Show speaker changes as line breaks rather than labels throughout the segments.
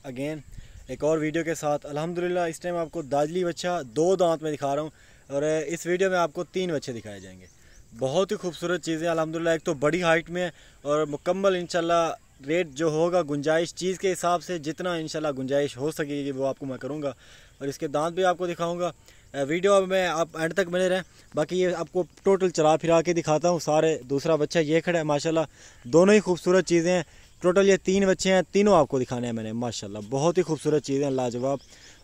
Again एक और video के साथ अल्हम्दुलिल्लाह इस टाइम आपको दाजली बच्चा 2 दांत में दिखा रहा हूँ और इस वीडियो में आपको 3 बच्चे दिखाए जाएंगे। बहुत ही खूबसूरत चीज़ें अल्हम्दुलिल्लाह। एक तो बड़ी हाइट में और मुकम्मल इंशाल्लाह रेट जो होगा गुंजाइश चीज़ के हिसाब से जितना इंशाल्लाह गुंजाइश हो सकेगी वो आपको मैं करूँगा और इसके दांत भी आपको दिखाऊँगा। वीडियो में आप एंड तक बने रहें। बाकी ये आपको टोटल चला फिरा के दिखाता हूँ सारे। दूसरा बच्चा ये खड़ा है माशाल्लाह, दोनों ही खूबसूरत चीज़ें हैं। टोटल ये 3 बच्चे हैं, तीनों आपको दिखाने हैं मैंने माशाल्लाह। बहुत ही खूबसूरत चीज़ें लाजवाब।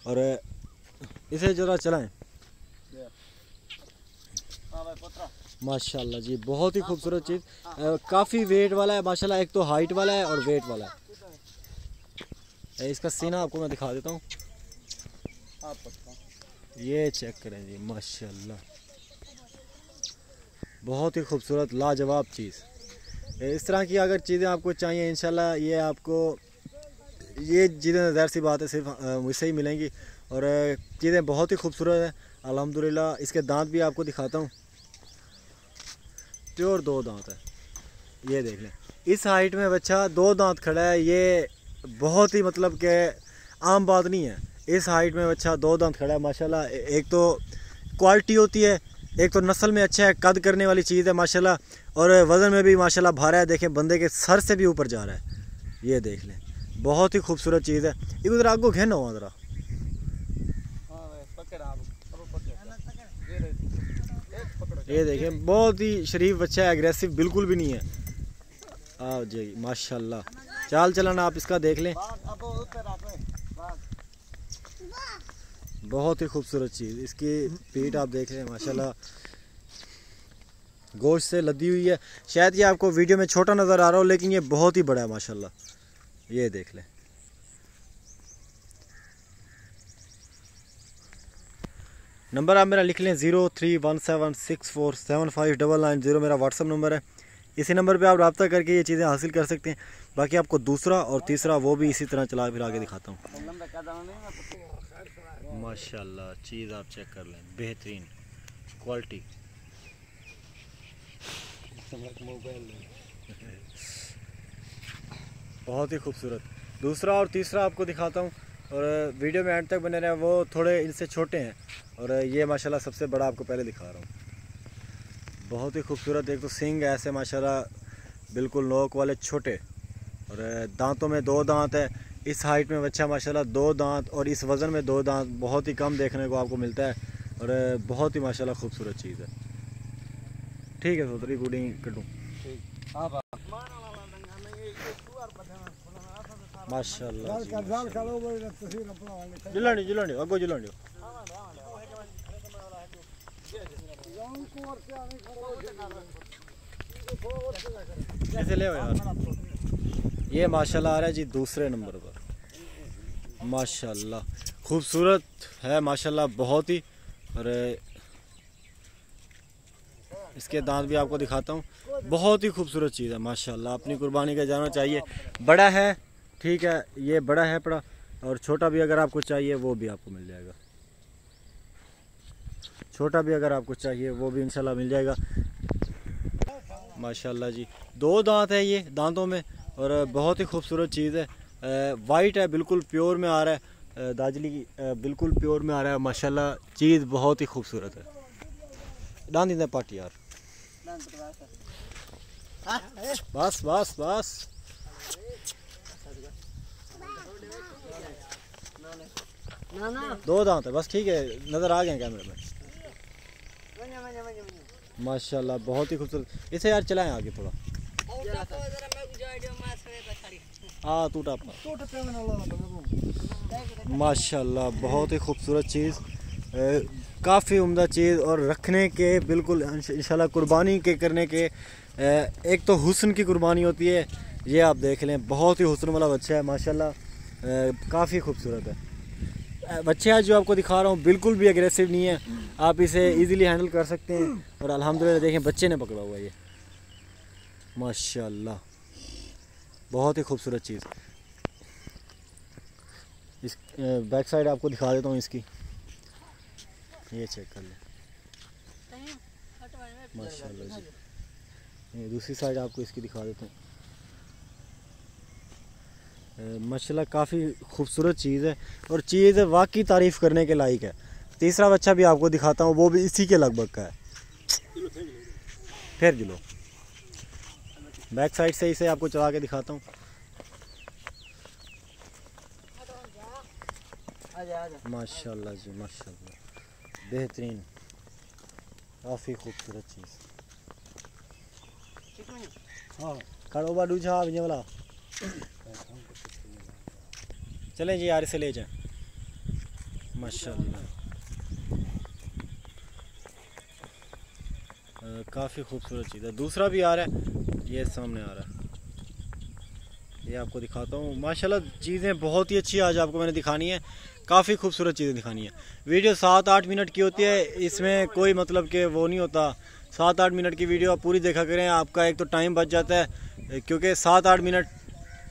और इसे ज़रा चलाएं माशाल्लाह जी, बहुत ही खूबसूरत चीज़। काफ़ी वेट वाला है माशाल्लाह। एक तो हाइट वाला है और वेट वाला है। इसका सीना आपको मैं दिखा देता हूँ, ये चेक करें जी माशाल्लाह। बहुत ही खूबसूरत लाजवाब चीज़। इस तरह की अगर चीज़ें आपको चाहिए इंशाल्लाह ये आपको ये चीज़ें ज़ाहिर सी बात है सिर्फ मुझसे ही मिलेंगी और चीज़ें बहुत ही खूबसूरत है अल्हम्दुलिल्लाह। इसके दांत भी आपको दिखाता हूँ, प्योर 2 दांत है। ये देख लें, इस हाइट में बच्चा 2 दांत खड़ा है, ये बहुत ही मतलब कि आम बात नहीं है। इस हाइट में बच्चा 2 दांत खड़ा है माशाल्लाह। एक तो क्वालिटी होती है, एक तो नस्ल में अच्छा है, कद करने वाली चीज़ है माशाल्लाह। और वज़न में भी माशाल्लाह भारा है। देखें बंदे के सर से भी ऊपर जा रहा है। ये देख लें, बहुत ही खूबसूरत चीज़ है। एक उधर आगो घेन हो ज़रा, ये देखें बहुत ही शरीफ बच्चा है, एग्रेसिव बिल्कुल भी नहीं है। आओ जी माशाल्लाह, चाल चलन आप इसका देख लें, बहुत ही खूबसूरत चीज़। इसकी पीठ आप देख लें माशाल्लाह, गोश्त से लदी हुई है। शायद ये आपको वीडियो में छोटा नज़र आ रहा हो लेकिन ये बहुत ही बड़ा है माशाल्लाह। ये देख लें, नंबर आप मेरा लिख लें 031764759990 मेरा व्हाट्सअप नंबर है। इसी नंबर पे आप रब्ता करके ये चीज़ें हासिल कर सकते हैं। बाकी आपको दूसरा और तीसरा वो भी इसी तरह चला फिर आगे दिखाता हूँ माशाल्लाह। चीज़ आप चेक कर लें, बेहतरीन क्वालिटी। बहुत ही खूबसूरत। दूसरा और तीसरा आपको दिखाता हूँ और वीडियो में एंड तक बने रहे। वो थोड़े इनसे छोटे हैं और ये माशाल्लाह सबसे बड़ा आपको पहले दिखा रहा हूँ। बहुत ही खूबसूरत। एक तो सींग ऐसे माशाल्लाह बिल्कुल नोक वाले छोटे और दांतों में 2 दांत है। इस हाइट में बच्चा माशाल्लाह 2 दांत और इस वज़न में 2 दांत बहुत ही कम देखने को आपको मिलता है और बहुत ही माशाल्लाह खूबसूरत चीज़ है। ठीक है सोतरी गुडिंग कटूँ माशाल्लाह जुलानी जुलानी अगो जुलानी ऐसे ले यार। ये माशाल्लाह आ रहा है जी दूसरे नंबर पर, माशाल्लाह खूबसूरत है माशाल्लाह बहुत ही। और इसके दांत भी आपको दिखाता हूँ, बहुत ही खूबसूरत चीज़ है माशाल्लाह। अपनी कुर्बानी का जाना चाहिए। बड़ा है ठीक है, ये बड़ा है पड़ा और छोटा भी अगर आपको चाहिए वो भी आपको मिल जाएगा। छोटा भी अगर आपको चाहिए वो भी इंशाल्लाह मिल जाएगा माशाल्लाह जी। 2 दांत है ये दांतों में और बहुत ही खूबसूरत चीज़ है। वाइट है, बिल्कुल प्योर में आ रहा है, दाजली की बिल्कुल प्योर में आ रहा है माशाल्लाह। चीज़ बहुत ही खूबसूरत है। डांदी दे पार्टी यार, बस बस बस। दो दांत है बस, ठीक है नज़र आ गए कैमरे में माशाल्लाह। बहुत ही खूबसूरत। इसे यार चलाएं आगे थोड़ा, हाँ टूटा माशाल्लाह। बहुत ही खूबसूरत चीज़, काफ़ी उम्दा चीज़ और रखने के बिल्कुल इंशाल्लाह कुर्बानी के करने के। एक तो हुस्न की कुर्बानी होती है। ये आप देख लें, बहुत ही हुस्न वाला बच्चा है माशाल्लाह, काफ़ी खूबसूरत है। बच्चे आज जो आपको दिखा रहा हूँ बिल्कुल भी एग्रेसिव नहीं है, आप इसे इजीली हैंडल कर सकते हैं। और अल्हम्दुलिल्लाह देखें बच्चे ने पकड़ा हुआ है ये माशाल्लाह, बहुत ही खूबसूरत चीज़। इस बैक साइड आपको दिखा देता हूँ इसकी, ये चेक कर लें माशाल्लाह जी। ये दूसरी साइड आपको इसकी दिखा देता हूँ, माशाल्लाह काफ़ी खूबसूरत चीज़ है और चीज़ वाकई तारीफ़ करने के लायक है। तीसरा बच्चा भी आपको दिखाता हूँ, वो भी इसी के लगभग का है। फिर गिलो बैक साइड से इसे आपको चला के दिखाता हूँ। माशाल्लाह जी माशाल्लाह, बेहतरीन, काफ़ी खूबसूरत चीज़। हाँ खड़ो बाडू छा वाला चलें जी यार, इसे ले जाएं। माशाल्लाह काफ़ी खूबसूरत चीज़ है। दूसरा भी आ रहा है, ये सामने आ रहा है, ये आपको दिखाता हूँ। माशाल्लाह चीज़ें बहुत ही अच्छी आज आपको मैंने दिखानी है, काफ़ी खूबसूरत चीज़ें दिखानी है। वीडियो 7-8 मिनट की होती है, इसमें कोई मतलब कि वो नहीं होता। 7-8 मिनट की वीडियो आप पूरी देखा करें, आपका एक तो टाइम बच जाता है, क्योंकि 7-8 मिनट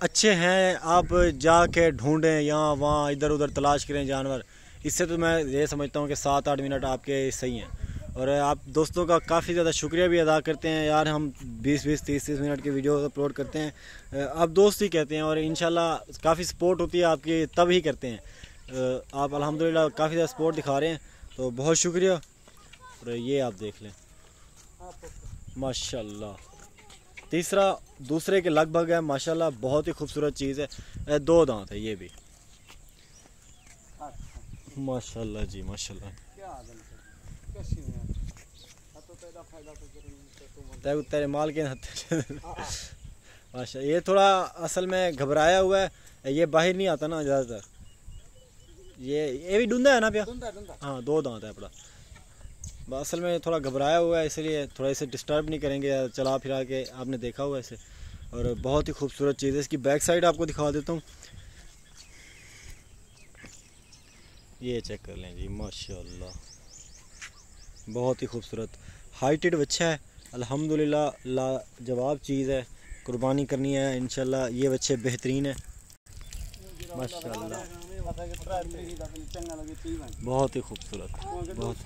अच्छे हैं। आप जाके ढूंढें यहाँ वहाँ इधर उधर तलाश करें जानवर, इससे तो मैं ये समझता हूँ कि 7-8 मिनट आपके सही हैं। और आप दोस्तों का काफ़ी ज़्यादा शुक्रिया भी अदा करते हैं यार, हम 20-20 30-30 मिनट की वीडियो अपलोड करते हैं, आप दोस्त ही कहते हैं और इंशाल्लाह काफ़ी सपोर्ट होती है आपकी, तब ही करते हैं। आप अल्हम्दुलिल्लाह काफ़ी ज़्यादा सपोर्ट दिखा रहे हैं, तो बहुत शुक्रिया। और ये आप देख लें माशाल्लाह, तीसरा दूसरे के लगभग है माशाल्लाह, बहुत ही खूबसूरत चीज़ है। 2 दांत है ये भी माशाल्लाह जी माशाल्लाह। तेरे माल के माशा, ये थोड़ा असल में घबराया हुआ है, ये बाहर नहीं आता ना ज़्यादातर। ये भी डूंदा है ना भैया? हाँ 2 दांत है अपना, असल में थोड़ा घबराया हुआ है, इसलिए थोड़ा इसे डिस्टर्ब नहीं करेंगे, चला फिरा के आपने देखा हुआ है इसे। और बहुत ही खूबसूरत चीज़ है। इसकी बैक साइड आपको दिखा देता हूँ, ये चेक कर लें जी माशाल्लाह, बहुत ही खूबसूरत हाइटेड बच्चा है अल्हम्दुलिल्लाह, लाजवाब चीज़ है। कुर्बानी करनी है इंशाल्लाह, ये बच्चे बेहतरीन है माशाल्लाह, बहुत ही खूबसूरत, बहुत।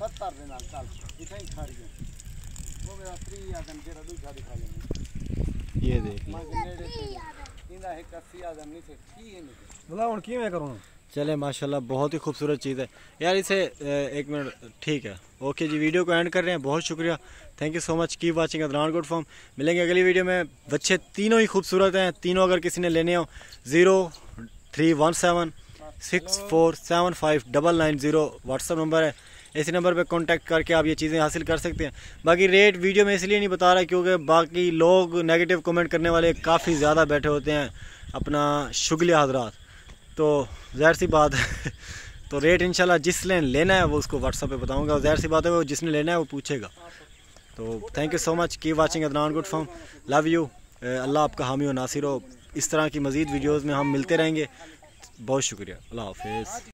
ये देख चले माशाल्लाह, बहुत ही खूबसूरत चीज़ है यार। इसे 1 मिनट, ठीक है, ओके जी, वीडियो को एंड कर रहे हैं। बहुत शुक्रिया, thank you so much, keep watching Adnan good farm. मिलेंगे अगली वीडियो में। बच्चे तीनों ही खूबसूरत हैं, तीनों अगर किसी ने लेने हो 031764759990 व्हाट्सअप नंबर है, इसी नंबर पे कांटेक्ट करके आप ये चीज़ें हासिल कर सकते हैं। बाकी रेट वीडियो में इसलिए नहीं बता रहा क्योंकि बाकी लोग नेगेटिव कमेंट करने वाले काफ़ी ज़्यादा बैठे होते हैं, अपना शुगलिया हजरात, तो ज़ाहिर सी बात है तो रेट इंशाल्लाह जिसने लेना है वो उसको व्हाट्सएप पे बताऊंगा, और ज़ाहिर सी बात है वो जिसने लेना है वो पूछेगा। तो thank you so much, keep watching Adnan good farm, love you, अल्लाह आपका हामी और नासिर हो। इस तरह की मज़ीद वीडियोज़ में हम मिलते रहेंगे। बहुत शुक्रिया, अल्लाह हाफिज़।